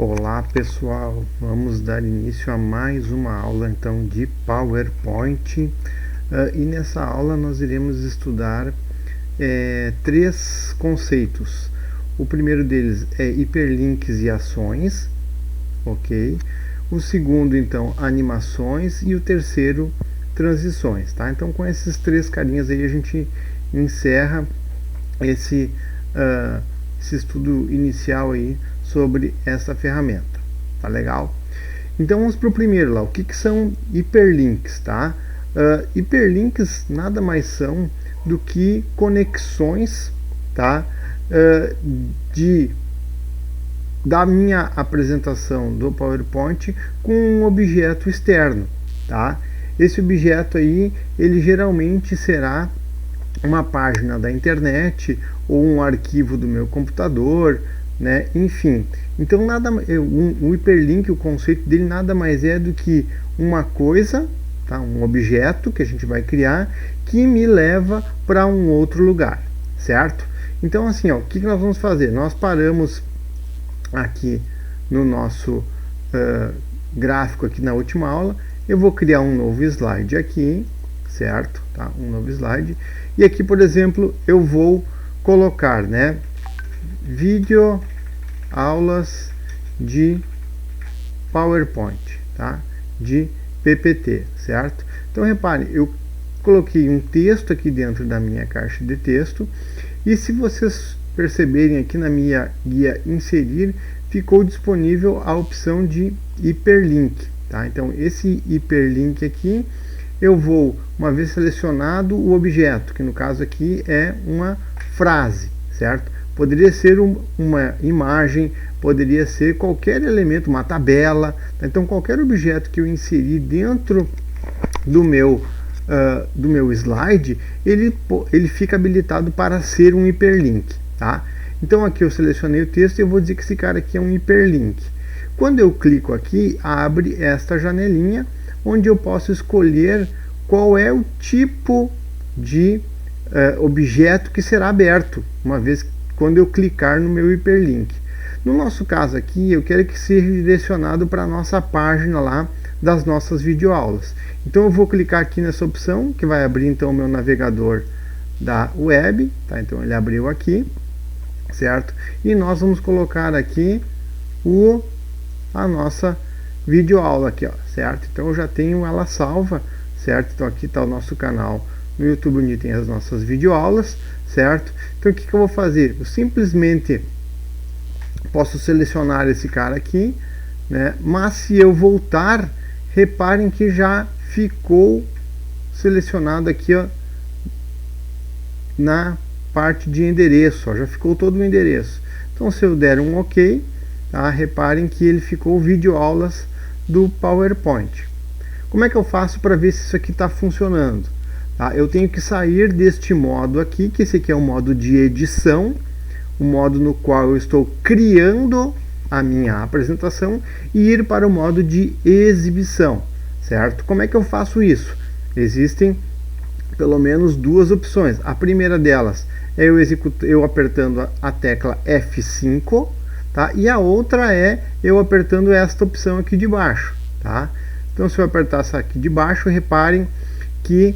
Olá pessoal, vamos dar início a mais uma aula então de PowerPoint e nessa aula nós iremos estudar três conceitos. O primeiro deles é hiperlinks e ações, ok? O segundo então animações e o terceiro transições, tá? Então com esses três carinhas aí a gente encerra esse estudo inicial aí sobre essa ferramenta, tá legal? Então vamos para o primeiro lá, o que são hiperlinks, tá? Hiperlinks nada mais são do que conexões, tá? Da minha apresentação do PowerPoint com um objeto externo, tá? Esse objeto aí, ele geralmente será uma página da internet ou um arquivo do meu computador, né? Enfim, então um hiperlink, o conceito dele nada mais é do que uma coisa, tá? Um objeto que a gente vai criar que me leva para um outro lugar, certo? Então assim, ó, o que nós vamos fazer? Nós paramos aqui no nosso gráfico aqui na última aula. Eu vou criar um novo slide aqui, certo? Tá? Um novo slide. E aqui, por exemplo, eu vou colocar, né, vídeo aulas de PowerPoint, tá? De PPT, certo? Então reparem, eu coloquei um texto aqui dentro da minha caixa de texto e se vocês perceberem aqui na minha guia inserir, ficou disponível a opção de hiperlink, tá? Então esse hiperlink aqui eu vou, uma vez selecionado o objeto, que no caso aqui é uma frase, certo? Poderia ser uma imagem, poderia ser qualquer elemento, uma tabela, tá? Então qualquer objeto que eu inserir dentro do meu slide, ele fica habilitado para ser um hiperlink, tá? Então aqui eu selecionei o texto e eu vou dizer que esse cara aqui é um hiperlink. Quando eu clico aqui, abre esta janelinha, onde eu posso escolher qual é o tipo de objeto que será aberto, uma vez quando eu clicar no meu hiperlink. No nosso caso aqui, eu quero que seja direcionado para a nossa página lá das nossas videoaulas. Então eu vou clicar aqui nessa opção, que vai abrir então o meu navegador da web, tá? Então ele abriu aqui, certo? E nós vamos colocar aqui a nossa videoaula aqui, ó, certo? Então eu já tenho ela salva, certo? Então aqui está o nosso canal no YouTube, onde tem as nossas videoaulas, certo? Então o que eu vou fazer? Eu simplesmente posso selecionar esse cara aqui, né? Mas se eu voltar, reparem que já ficou selecionado aqui, ó, na parte de endereço, ó, já ficou todo o endereço. Então se eu der um OK, tá? Reparem que ele ficou videoaulas do PowerPoint. Como é que eu faço para ver se isso aqui está funcionando? Tá? Eu tenho que sair deste modo aqui, que esse aqui é o modo de edição, o modo no qual eu estou criando a minha apresentação, e ir para o modo de exibição, certo? Como é que eu faço isso? Existem pelo menos duas opções. A primeira delas é eu apertando a tecla F5, tá? E a outra é eu apertando esta opção aqui de baixo, tá? Então se eu apertar essa aqui de baixo, reparem que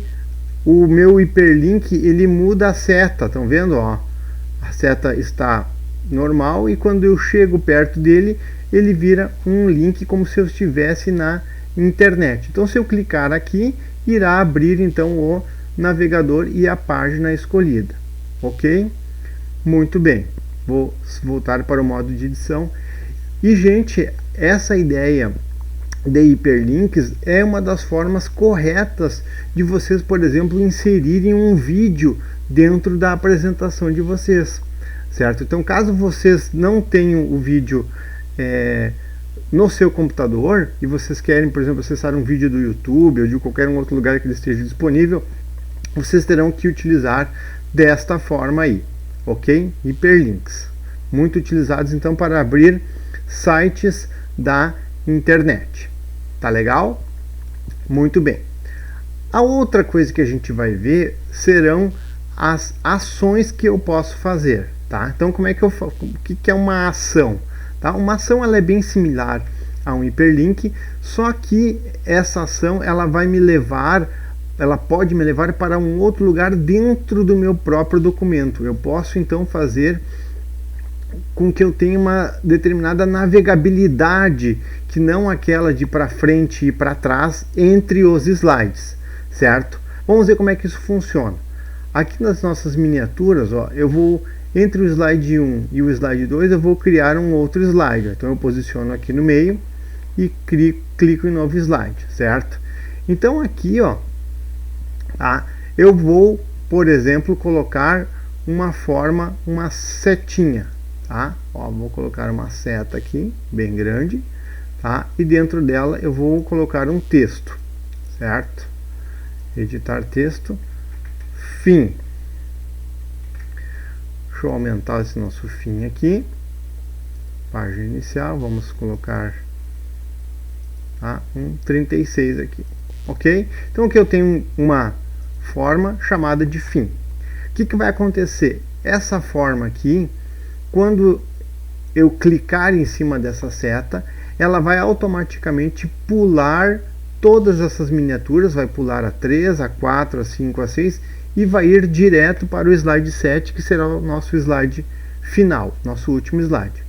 o meu hiperlink ele muda a seta, estão vendo, ó? A seta está normal e quando eu chego perto dele, ele vira um link como se eu estivesse na internet. Então se eu clicar aqui, irá abrir então o navegador e a página escolhida, ok? Muito bem, vou voltar para o modo de edição. E gente, essa ideia de hiperlinks é uma das formas corretas de vocês, por exemplo, inserirem um vídeo dentro da apresentação de vocês, certo? Então caso vocês não tenham o vídeo no seu computador e vocês querem, por exemplo, acessar um vídeo do YouTube ou de qualquer outro lugar que ele esteja disponível, vocês terão que utilizar desta forma aí, ok? Hiperlinks, muito utilizados então para abrir sites da internet. Tá legal? Muito bem. A outra coisa que a gente vai ver serão as ações que eu posso fazer, tá? Então como é que eu faço? O que é uma ação? Tá? Uma ação ela é bem similar a um hiperlink, só que essa ação ela pode me levar para um outro lugar dentro do meu próprio documento. Eu posso então fazer com que eu tenha uma determinada navegabilidade, que não aquela de para frente e para trás entre os slides, certo? Vamos ver como é que isso funciona. Aqui nas nossas miniaturas, ó, eu vou entre o slide 1 e o slide 2, eu vou criar um outro slide. Então eu posiciono aqui no meio e clico em novo slide, certo? Então aqui, ó, tá? Eu vou, por exemplo, colocar uma setinha, tá? Ó, vou colocar uma seta aqui, bem grande, tá? E dentro dela eu vou colocar um texto, certo? Editar texto, fim. Deixa eu aumentar esse nosso fim aqui. Página inicial, vamos colocar um 36 aqui, ok? Então aqui eu tenho uma forma chamada de fim. O que vai acontecer? Essa forma aqui, quando eu clicar em cima dessa seta, ela vai automaticamente pular todas essas miniaturas, vai pular a 3, a 4, a 5, a 6 e vai ir direto para o slide 7, que será o nosso slide final, nosso último slide.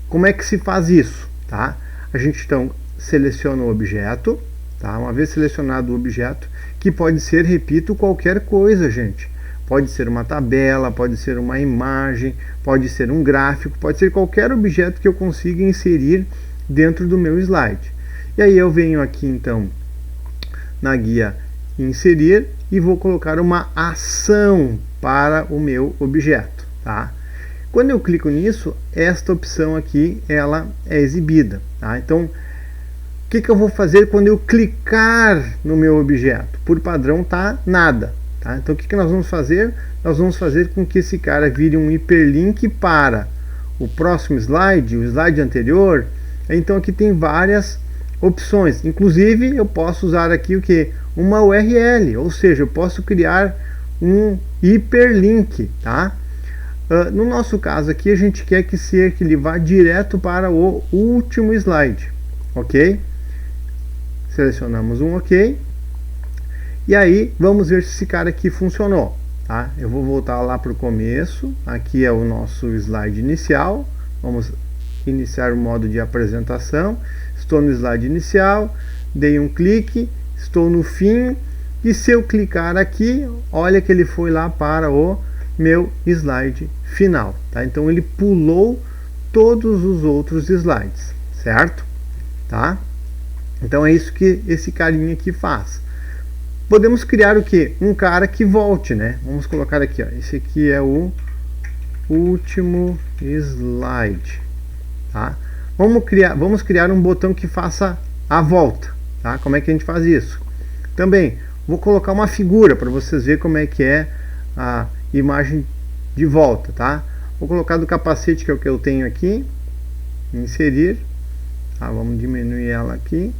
Como é que se faz isso? Tá? A gente então seleciona o objeto, tá? Uma vez selecionado o objeto, que pode ser, repito, qualquer coisa, gente. Pode ser uma tabela, pode ser uma imagem, pode ser um gráfico, pode ser qualquer objeto que eu consiga inserir dentro do meu slide. E aí eu venho aqui então na guia inserir e vou colocar uma ação para o meu objeto, tá? Quando eu clico nisso, esta opção aqui ela é exibida, tá? Então, o que eu vou fazer quando eu clicar no meu objeto? Por padrão tá nada, tá? Então, o que nós vamos fazer? Nós vamos fazer com que esse cara vire um hiperlink para o próximo slide, o slide anterior. Então, aqui tem várias opções. Inclusive, eu posso usar aqui o que? Uma URL, ou seja, eu posso criar um hiperlink, tá? No nosso caso aqui, a gente quer que ele vá direto para o último slide, ok? Selecionamos um ok. E aí, vamos ver se esse cara aqui funcionou, tá? Eu vou voltar lá para o começo. Aqui é o nosso slide inicial. Vamos iniciar o modo de apresentação. Estou no slide inicial, dei um clique, estou no fim. E se eu clicar aqui, olha que ele foi lá para o meu slide final, tá? Então ele pulou todos os outros slides, certo? Tá? Então é isso que esse carinha aqui faz. Podemos criar o que? Um cara que volte, né? Vamos colocar aqui, ó. Esse aqui é o último slide, tá? Vamos criar um botão que faça a volta, tá? Como é que a gente faz isso? Também vou colocar uma figura para vocês verem como é que é a imagem de volta, tá? Vou colocar do capacete, que é o que eu tenho aqui, inserir, tá? Vamos diminuir ela aqui.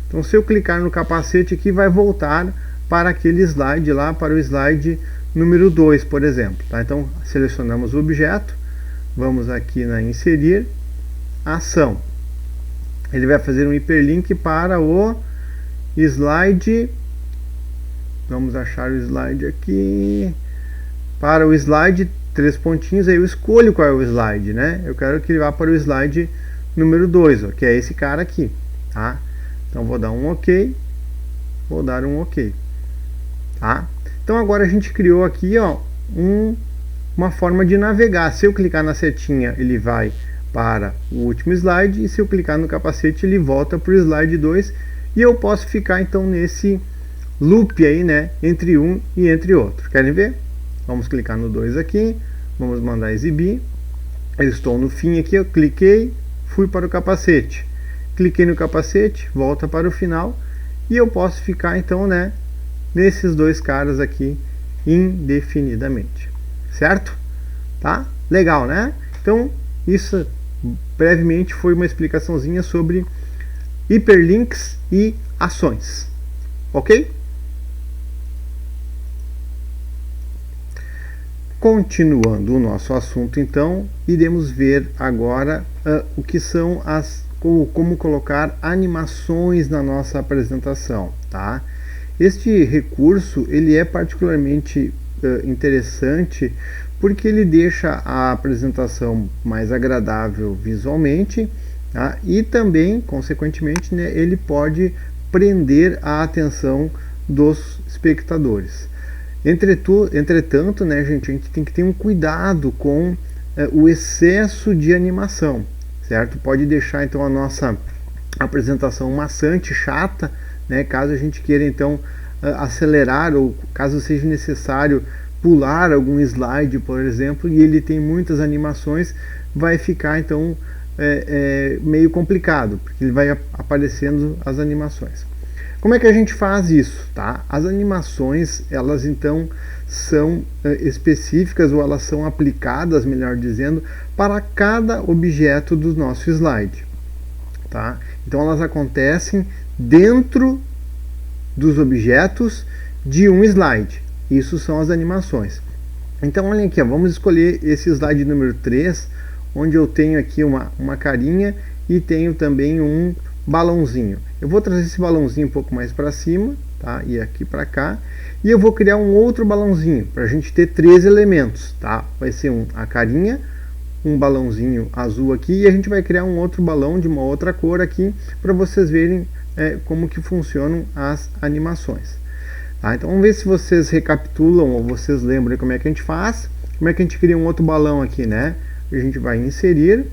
Então, se eu clicar no capacete aqui, vai voltar para aquele slide lá, para o slide número 2, por exemplo, tá? Então, selecionamos o objeto, vamos aqui na inserir, ação. Ele vai fazer um hiperlink para o slide, vamos achar o slide aqui, para o slide 3 pontinhos, aí eu escolho qual é o slide, né? Eu quero que ele vá para o slide número 2, ó, que é esse cara aqui, tá? Então vou dar um OK, vou dar um OK, tá? Então agora a gente criou aqui, ó, uma forma de navegar. Se eu clicar na setinha, ele vai para o último slide, e se eu clicar no capacete, ele volta para o slide 2, e eu posso ficar então nesse loop aí, né, entre um e entre outro. Querem ver? Vamos clicar no 2 aqui, vamos mandar exibir. Eu estou no fim aqui, eu cliquei, fui para o capacete. Cliquei no capacete, volta para o final, e eu posso ficar então, né, nesses dois caras aqui indefinidamente, certo? Tá? Legal, né? Então, isso brevemente foi uma explicaçãozinha sobre hiperlinks e ações, ok? Continuando o nosso assunto, então, iremos ver agora o que são como colocar animações na nossa apresentação, tá? Este recurso ele é particularmente interessante porque ele deixa a apresentação mais agradável visualmente, tá? E também, consequentemente, né, ele pode prender a atenção dos espectadores. Entretanto, né, gente, a gente tem que ter um cuidado com o excesso de animação, certo? Pode deixar então a nossa apresentação maçante, chata, né? Caso a gente queira então acelerar ou caso seja necessário pular algum slide, por exemplo, e ele tem muitas animações, vai ficar então meio complicado, porque ele vai aparecendo as animações. Como é que a gente faz isso, tá? As animações, elas então são específicas ou elas são aplicadas, melhor dizendo, para cada objeto do nosso slide, tá? Então elas acontecem dentro dos objetos de um slide. Isso são as animações. Então olhem aqui, ó, vamos escolher esse slide número 3, onde eu tenho aqui uma carinha e tenho também um balãozinho. Eu vou trazer esse balãozinho um pouco mais para cima, tá? E aqui para cá. E eu vou criar um outro balãozinho, para a gente ter 3 elementos, tá? Vai ser a carinha, um balãozinho azul aqui, e a gente vai criar um outro balão de uma outra cor aqui, para vocês verem como que funcionam as animações. Tá? Então vamos ver se vocês recapitulam ou vocês lembram como é que a gente faz. Como é que a gente cria um outro balão aqui, né? A gente vai inserir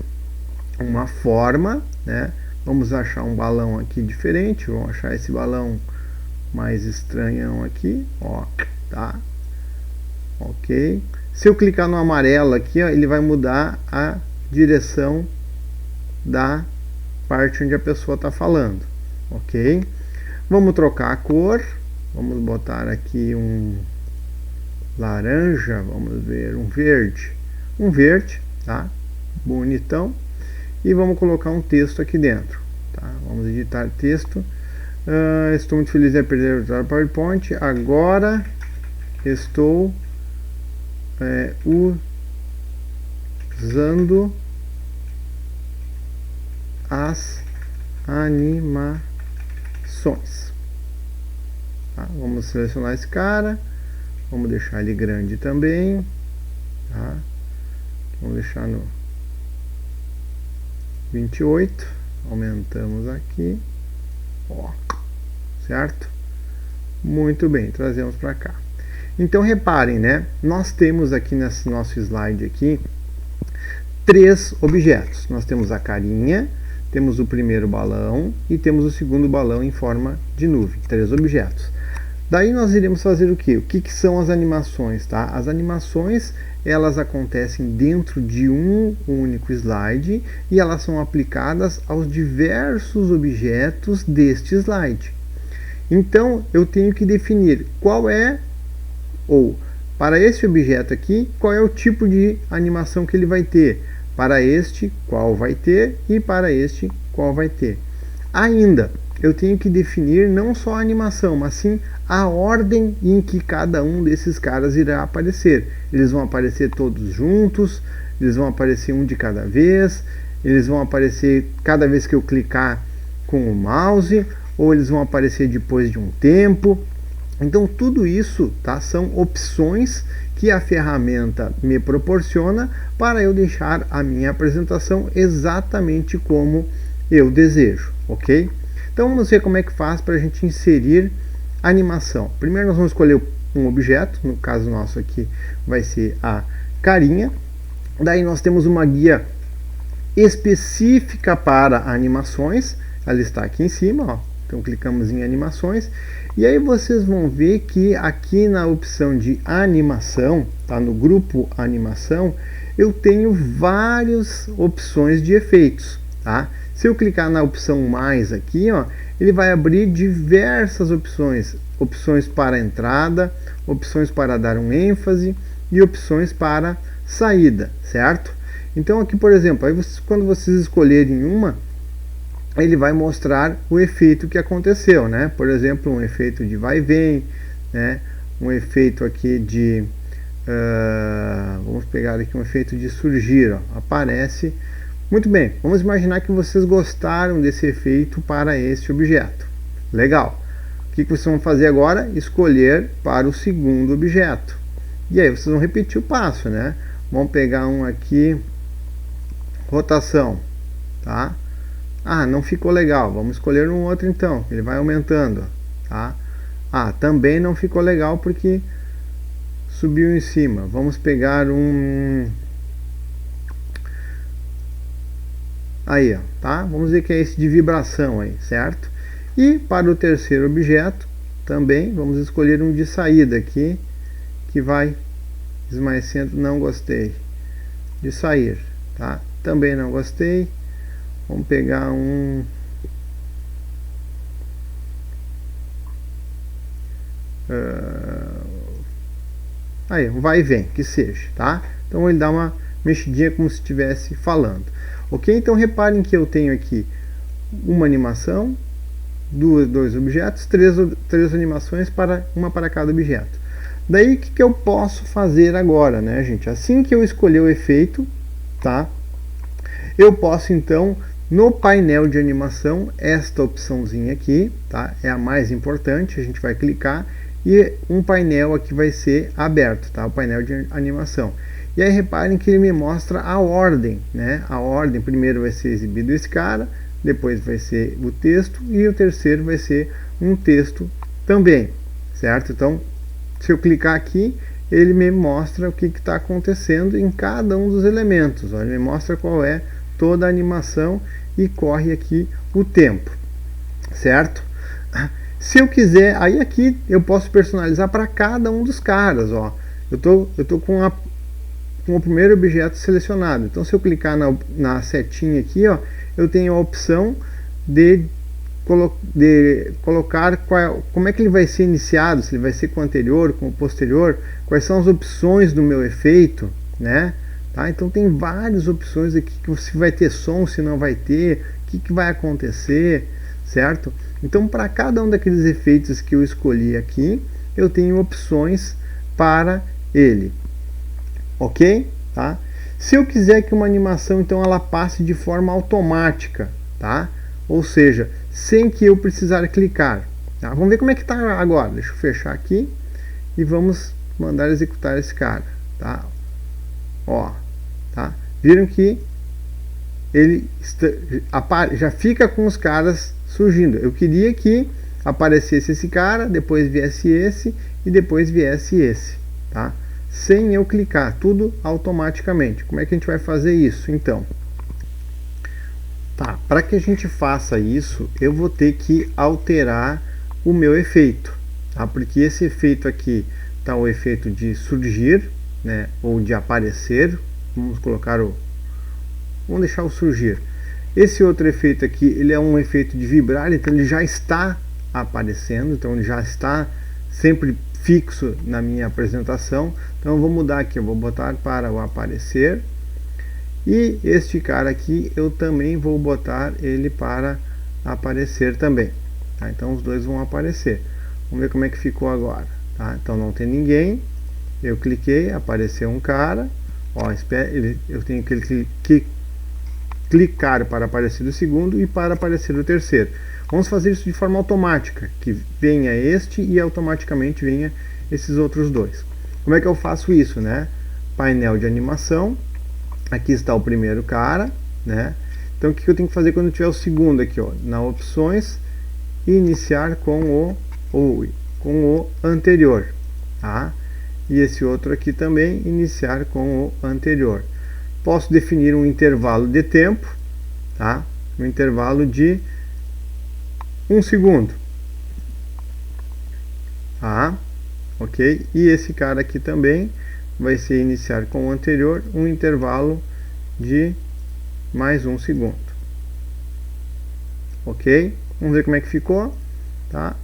uma forma, né? Vamos achar um balão aqui diferente, vamos achar esse balão mais estranhão aqui, ó, tá? Ok. Se eu clicar no amarelo aqui, ó, ele vai mudar a direção da parte onde a pessoa está falando, ok? Vamos trocar a cor, vamos botar aqui um laranja, vamos ver, um verde, tá? Bonitão. E vamos colocar um texto aqui dentro, tá? Vamos editar texto. Estou muito feliz de aprender a usar o PowerPoint. Agora estou usando as animações. Tá? Vamos selecionar esse cara. Vamos deixar ele grande também. Tá? Vamos deixar no 28, aumentamos aqui, ó, certo? Muito bem, trazemos para cá. Então reparem, né? Nós temos aqui nesse nosso slide aqui 3 objetos. Nós temos a carinha, temos o primeiro balão e temos o segundo balão em forma de nuvem. 3 objetos. Daí nós iremos fazer o quê? O que são as animações, tá? As animações, elas acontecem dentro de um único slide e elas são aplicadas aos diversos objetos deste slide. Então, eu tenho que definir qual é, ou para este objeto aqui, qual é o tipo de animação que ele vai ter. Para este, qual vai ter, e para este, qual vai ter. Ainda, eu tenho que definir não só a animação, mas sim a ordem em que cada um desses caras irá aparecer. Eles vão aparecer todos juntos, eles vão aparecer um de cada vez, eles vão aparecer cada vez que eu clicar com o mouse, ou eles vão aparecer depois de um tempo. Então tudo isso, tá, são opções que a ferramenta me proporciona para eu deixar a minha apresentação exatamente como eu desejo, ok? Então vamos ver como é que faz para a gente inserir animação. Primeiro nós vamos escolher um objeto, no caso nosso aqui vai ser a carinha. Daí nós temos uma guia específica para animações, ela está aqui em cima, ó. Então clicamos em animações e aí vocês vão ver que aqui na opção de animação, tá, no grupo animação, eu tenho várias opções de efeitos, tá? Se eu clicar na opção mais aqui, ó, ele vai abrir diversas opções. Opções para entrada, opções para dar um ênfase e opções para saída, certo? Então aqui, por exemplo, aí quando vocês escolherem uma, ele vai mostrar o efeito que aconteceu, né? Por exemplo, um efeito de vai e vem, né? Um efeito aqui de... vamos pegar aqui um efeito de surgir, ó. Aparece Muito bem, vamos imaginar que vocês gostaram desse efeito para esse objeto. Legal. O que vocês vão fazer agora? Escolher para o segundo objeto. E aí vocês vão repetir o passo, né? Vamos pegar um aqui, rotação, tá? Ah, não ficou legal, vamos escolher um outro então, ele vai aumentando, tá? Ah, também não ficou legal porque subiu em cima. Vamos pegar um... Aí, ó, tá? Vamos ver que é esse de vibração aí, certo? E para o terceiro objeto, também vamos escolher um de saída aqui, que vai esmaecendo, não gostei. De sair, tá? Também não gostei. Vamos pegar um... Aí, um vai e vem, que seja, tá? Então ele dá uma mexidinha como se estivesse falando. Ok? Então reparem que eu tenho aqui uma animação, dois objetos, três animações, uma para cada objeto. Daí o que eu posso fazer agora, né, gente? Assim que eu escolher o efeito, tá? Eu posso então, no painel de animação, esta opçãozinha aqui, tá? É a mais importante, a gente vai clicar e um painel aqui vai ser aberto, tá? O painel de animação. E aí reparem que ele me mostra a ordem, né? A ordem, primeiro vai ser exibido esse cara, depois vai ser o texto e o terceiro vai ser um texto também, certo? Então, se eu clicar aqui, ele me mostra o que está acontecendo em cada um dos elementos. Ó, ele me mostra qual é toda a animação e corre aqui o tempo, certo? Se eu quiser, aí aqui eu posso personalizar para cada um dos caras. Ó. Eu tô com o primeiro objeto selecionado. Então, se eu clicar na setinha aqui, ó, eu tenho a opção de colocar como é que ele vai ser iniciado, se ele vai ser com o anterior, com o posterior, quais são as opções do meu efeito, né? Tá? Então tem várias opções aqui, que se vai ter som, se não vai ter, o que vai acontecer, certo? Então para cada um daqueles efeitos que eu escolhi aqui, eu tenho opções para ele, ok? Tá? Se eu quiser que uma animação então ela passe de forma automática, tá? Ou seja, sem que eu precisar clicar. Tá? Vamos ver como é que está agora. Deixa eu fechar aqui e vamos mandar executar esse cara. Tá? Ó, tá? Viram que ele já fica com os caras surgindo. Eu queria que aparecesse esse cara, depois viesse esse e depois viesse esse. Tá? Sem eu clicar, tudo automaticamente. Como é que a gente vai fazer isso então? Tá, para que a gente faça isso, eu vou ter que alterar o meu efeito, tá? Porque esse efeito aqui tá o efeito de surgir, né, ou de aparecer. Vamos colocar vamos deixar o surgir. Esse outro efeito aqui, ele é um efeito de vibrar, então ele já está aparecendo, então ele já está sempre fixo na minha apresentação. Então eu vou mudar aqui, eu vou botar para o aparecer. E este cara aqui eu também vou botar ele para aparecer também. Tá? Então os dois vão aparecer. Vamos ver como é que ficou agora. Tá? Então não tem ninguém. Eu cliquei, apareceu um cara. Ó, eu tenho que clicar para aparecer o segundo e para aparecer o terceiro. Vamos fazer isso de forma automática, que venha este e automaticamente venha esses outros dois. Como é que eu faço isso, né? Painel de animação. Aqui está o primeiro cara, né? Então o que eu tenho que fazer quando tiver o segundo aqui, ó? Na opções, iniciar com o anterior, tá? E esse outro aqui também, iniciar com o anterior. Posso definir um intervalo de tempo, tá? Um intervalo de 1 segundo, tá? Ok? E esse cara aqui também vai ser iniciar com o anterior, um intervalo de mais 1 segundo. Ok? Vamos ver como é que ficou. Tá?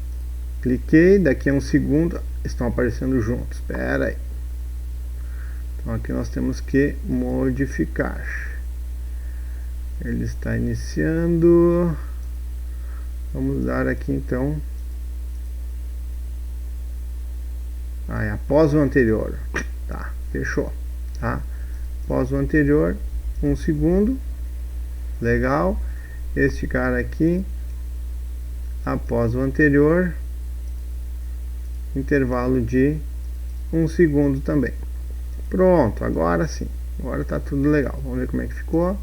Cliquei, daqui a 1 segundo estão aparecendo juntos. Espera aí. Então aqui nós temos que modificar. Ele está iniciando. Vamos dar aqui então. É após o anterior. Tá, fechou. Tá? Após o anterior, 1 segundo. legal. Este cara aqui, após o anterior, intervalo de 1 segundo também. Pronto, agora sim, agora tá tudo legal. Vamos ver como é que ficou.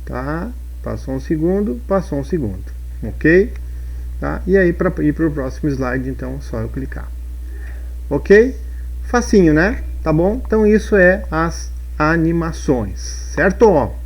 Tá, passou 1 segundo, passou 1 segundo, ok? Tá? E aí, para ir para o próximo slide, então, só eu clicar. Ok? Facinho, né? Tá bom? Então isso é as animações, certo?